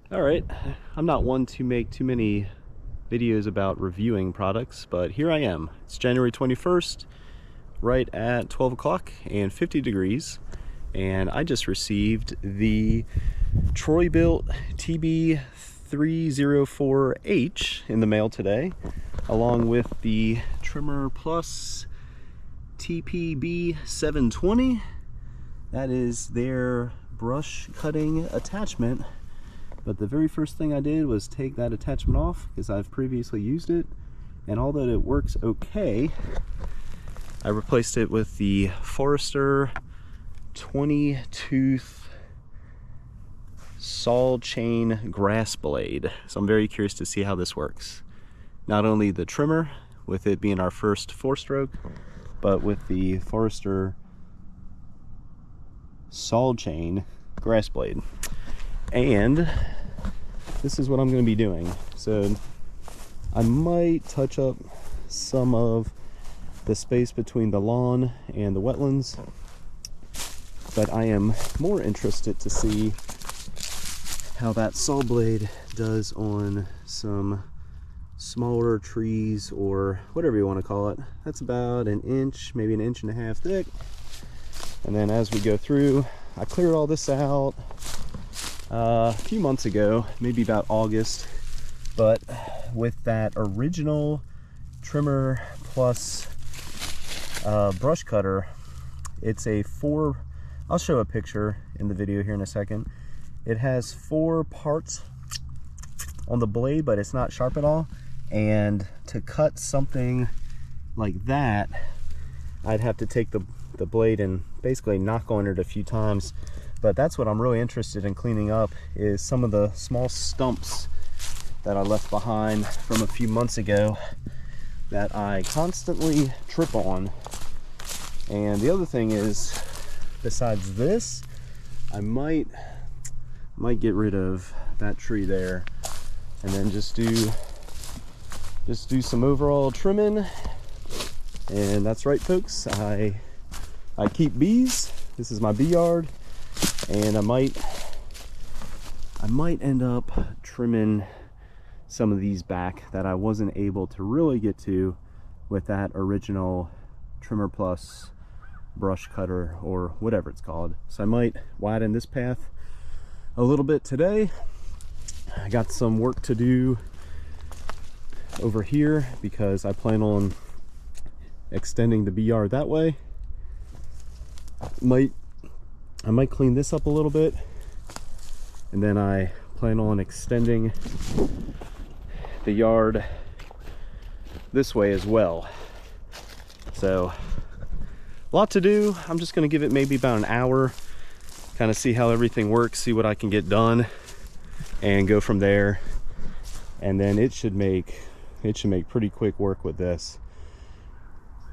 All right, I'm not one to make too many videos about reviewing products, but here I am. It's January 21st, right at 12 o'clock and 50 degrees, and I just received the troybuilt TB304H in the mail today, along with the Trimmer Plus TPB720. That is their brush cutting attachment. But the very first thing I did was take that attachment off because I've previously used it, and although it works okay, I replaced it with the Forester 20 tooth saw chain grass blade. So I'm very curious to see how this works. Not only the trimmer, with it being our first 4-stroke, but with the Forester saw chain grass blade. And this is what I'm going to be doing. So I might touch up some of the space between the lawn and the wetlands, but I am more interested to see how that saw blade does on some smaller trees, or whatever you want to call it. That's about an inch, maybe an inch and a half thick. And then as we go through, I cleared all this out a few months ago, maybe about August, but with that original Trimmer Plus brush cutter, it's a I'll show a picture in the video here in a second. It has 4 parts on the blade, but it's not sharp at all, and to cut something like that, I'd have to take the blade and basically knock on it a few times. But that's what I'm really interested in cleaning up, is some of the small stumps that I left behind from a few months ago that I constantly trip on. And the other thing is, besides this, I might get rid of that tree there, and then just do some overall trimming. And that's right, folks, I keep bees. This is my bee yard. And I might end up trimming some of these back that I wasn't able to really get to with that original Trimmer Plus brush cutter, or whatever it's called. So I might widen this path a little bit today. I got some work to do over here because I plan on extending the bee yard that way. I might clean this up a little bit, and then I plan on extending the yard this way as well. So a lot to do. I'm just going to give it maybe about an hour, kind of see how everything works, see what I can get done, and go from there. And then it should make pretty quick work with this.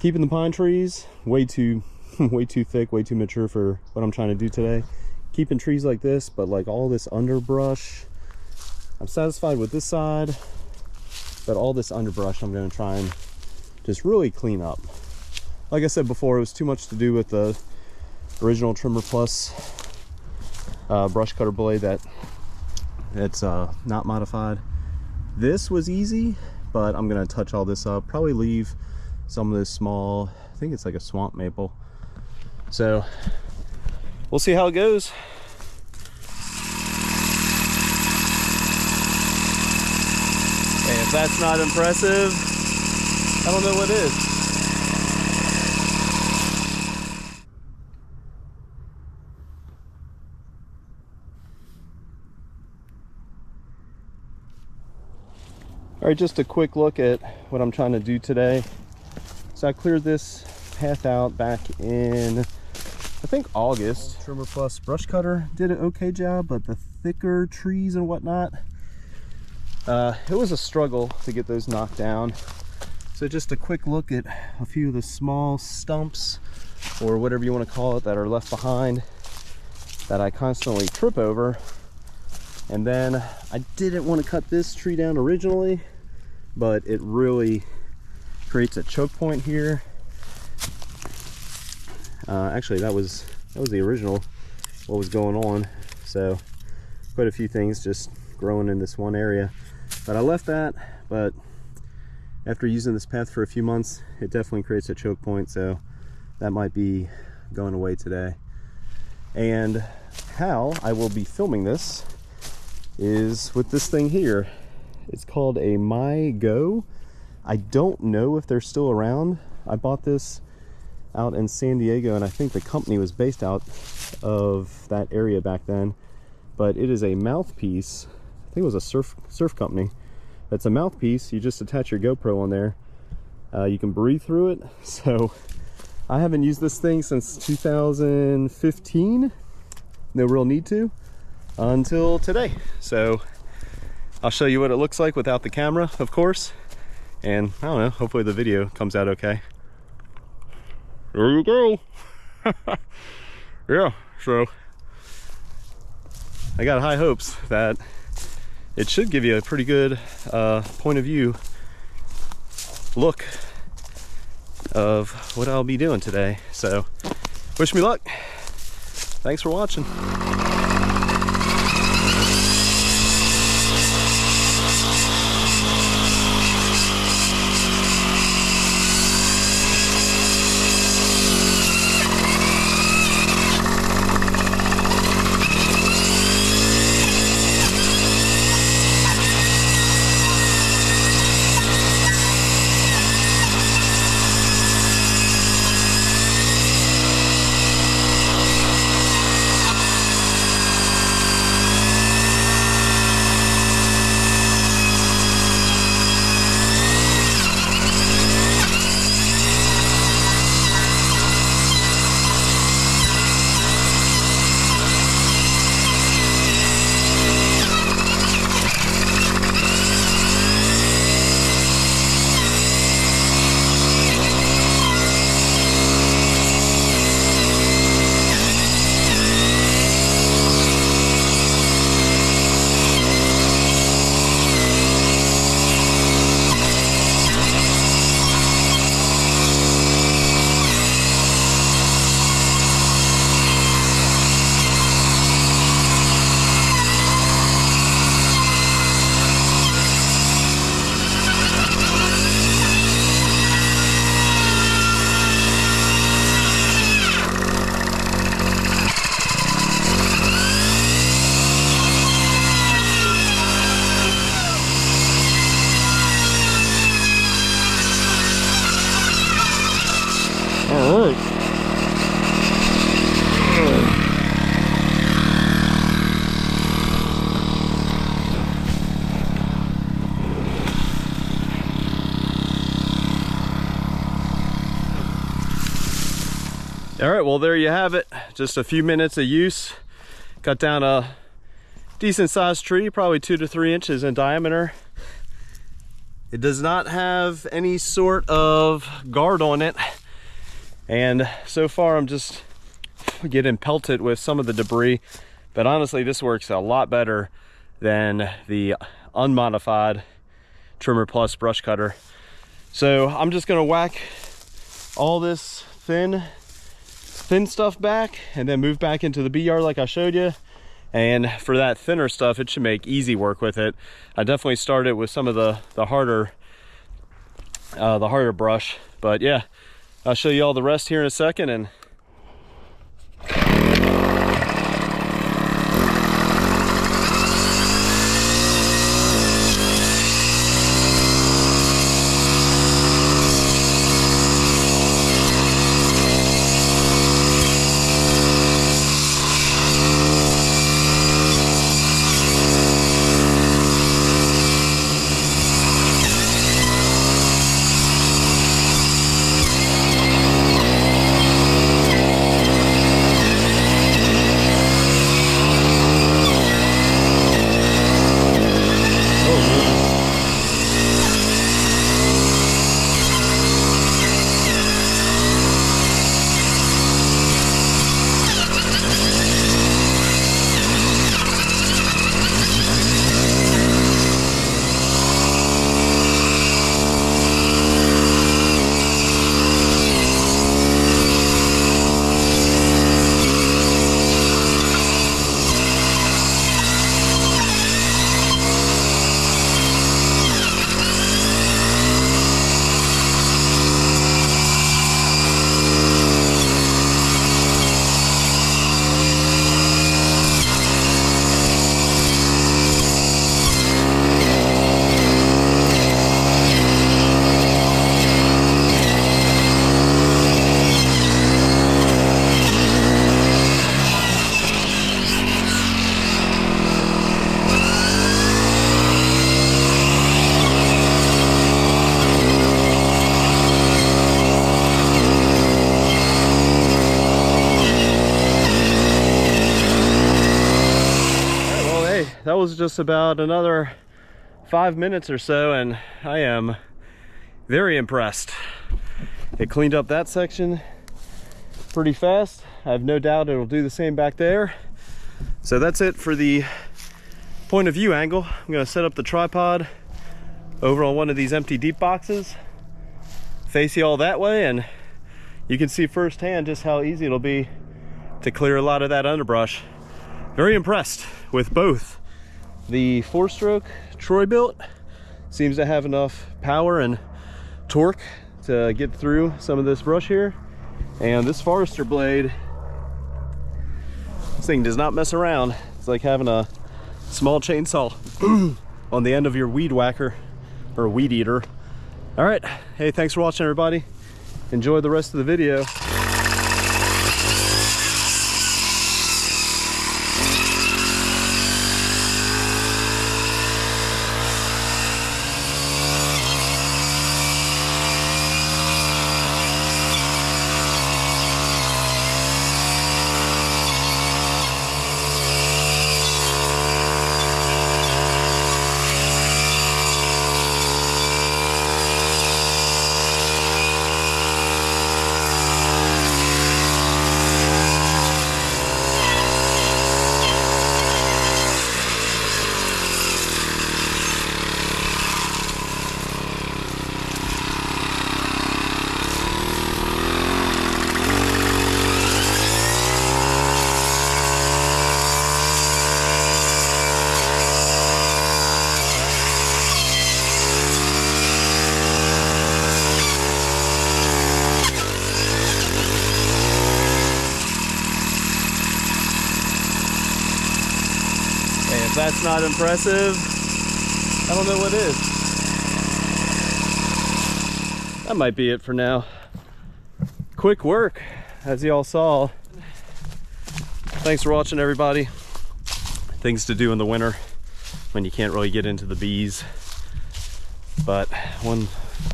Keeping the pine trees way too thick, way too mature for what I'm trying to do today. Keeping trees like this, but like all this underbrush, I'm satisfied with this side, but all this underbrush I'm going to try and just really clean up. Like I said before, it was too much to do with the original Trimmer Plus brush cutter blade that's not modified. This was easy, but I'm going to touch all this up, probably leave some of this small, I think it's like a swamp maple. So we'll see how it goes. Hey, if that's not impressive, I don't know what is. All right, just a quick look at what I'm trying to do today. So I cleared this path out back in, I think, August. Trimmer Plus brush cutter did an okay job, but the thicker trees and whatnot, it was a struggle to get those knocked down. So just a quick look at a few of the small stumps, or whatever you want to call it, that are left behind that I constantly trip over. And then I didn't want to cut this tree down originally, but it really creates a choke point here. Actually, that was the original, what was going on. So quite a few things just growing in this one area. But I left that, but after using this path for a few months, it definitely creates a choke point, so that might be going away today. And how I will be filming this is with this thing here. It's called a MyGo. I don't know if they're still around. I bought this out in San Diego, and I think the company was based out of that area back then. But it is a mouthpiece. I think it was a surf company. It's a mouthpiece. You just attach your GoPro on there. You can breathe through it. So I haven't used this thing since 2015. No real need to until today. So I'll show you what it looks like without the camera, of course. And I don't know, hopefully the video comes out okay. There you go. Yeah, so I got high hopes that it should give you a pretty good point of view look of what I'll be doing today. So wish me luck. Thanks for watching. All right, well, there you have it. Just a few minutes of use. Cut down a decent sized tree, probably 2 to 3 inches in diameter. It does not have any sort of guard on it. And so far I'm just getting pelted with some of the debris. But honestly, this works a lot better than the unmodified Trimmer Plus brush cutter. So I'm just gonna whack all this thin stuff back and then move back into the bee yard like I showed you. And for that thinner stuff, it should make easy work with it. I definitely started with some of the harder brush, but yeah, I'll show you all the rest here in a second. And was just about another 5 minutes or so, and I am very impressed. It cleaned up that section pretty fast. I have no doubt it'll do the same back there. So that's it for the point of view angle. I'm going to set up the tripod over on one of these empty deep boxes, face you all that way, and you can see firsthand just how easy it'll be to clear a lot of that underbrush. Very impressed with both. The 4-stroke Troy-Bilt seems to have enough power and torque to get through some of this brush here, and this Forester blade, this thing does not mess around. It's like having a small chainsaw on the end of your weed whacker or weed eater. All right, hey, thanks for watching, everybody. Enjoy the rest of the video. If that's not impressive, I don't know what is. That might be it for now. Quick work, as you all saw. Thanks for watching, everybody. Things to do in the winter when you can't really get into the bees. But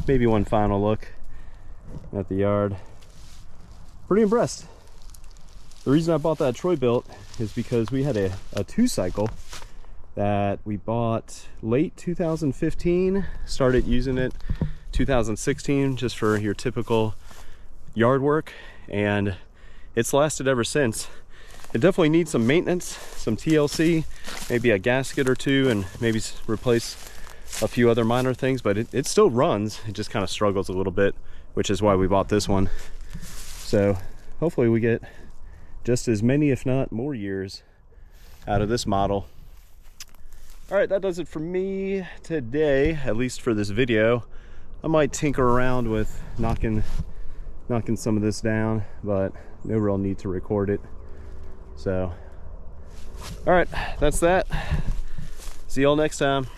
maybe one final look at the yard. Pretty impressed. The reason I bought that Troy-Bilt is because we had a 2-cycle that we bought late 2015, started using it 2016 just for your typical yard work, and it's lasted ever since. It definitely needs some maintenance, some TLC, maybe a gasket or two, and maybe replace a few other minor things, but it still runs. It just kind of struggles a little bit, which is why we bought this one. So hopefully we get just as many, if not more, years out of this model. All right, that does it for me today, at least for this video. I might tinker around with knocking some of this down, but no real need to record it. So, all right, that's that. See y'all next time.